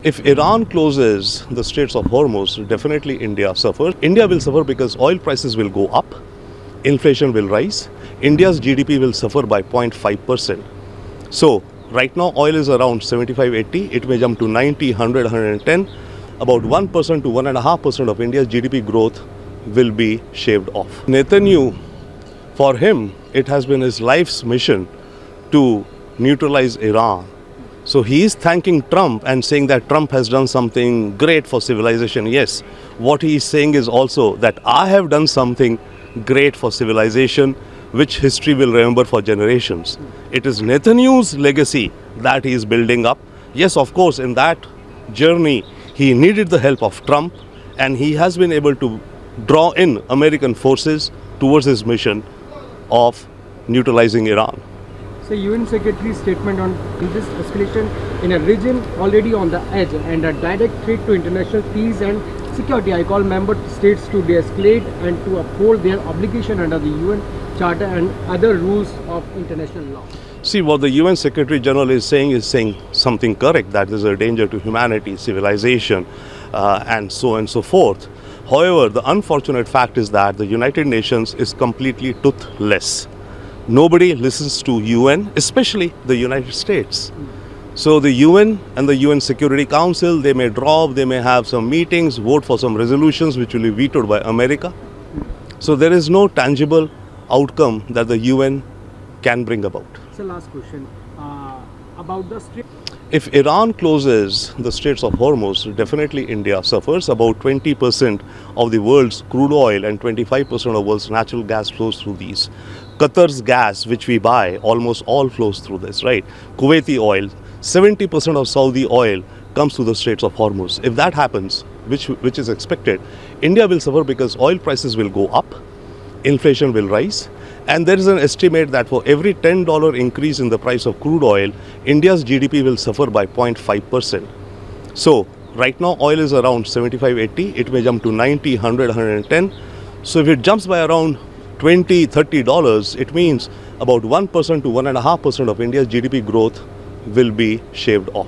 If Iran closes the Straits of Hormuz, definitely India suffers. India will suffer because oil prices will go up, inflation will rise, India's GDP will suffer by 0.5%. So, right now oil is around 75-80, it may jump to 90, 100, 110. About 1% to 1.5% of India's GDP growth will be shaved off. Netanyahu, for him, it has been his life's mission to neutralize Iran. So he is thanking Trump and saying that Trump has done something great for civilization. Yes, what he is saying is also that I have done something great for civilization, which history will remember for generations. It is Netanyahu's legacy that he is building up. Yes, of course, in that journey, he needed the help of Trump, and he has been able to draw in American forces towards his mission of neutralizing Iran. So UN Secretary's statement on this escalation in a region already on the edge and a direct threat to international peace and security. I call member states to de-escalate and to uphold their obligation under the UN Charter and other rules of international law. See, what the UN Secretary General is saying something correct, that there is a danger to humanity, civilization, and so forth. However, the unfortunate fact is that the United Nations is completely toothless. Nobody listens to UN, especially the United States. So the UN and the UN Security Council, they may drop, they may have some meetings, vote for some resolutions which will be vetoed by America. So there is no tangible outcome that the UN can bring about. So last question about the Strait. If Iran closes the Straits of Hormuz, definitely India suffers. About 20% of the world's crude oil and 25% of the world's natural gas flows through these. Qatar's gas, which we buy, almost all flows through this, right? Kuwaiti oil, 70% of Saudi oil comes through the Straits of Hormuz. If that happens, which is expected, India will suffer because oil prices will go up, inflation will rise, and there is an estimate that for every $10 increase in the price of crude oil, India's GDP will suffer by 0.5%. So, right now oil is around 75-80, it may jump to 90, 100, 110. So if it jumps by around $20, $30, it means about 1% to 1.5% of India's GDP growth will be shaved off.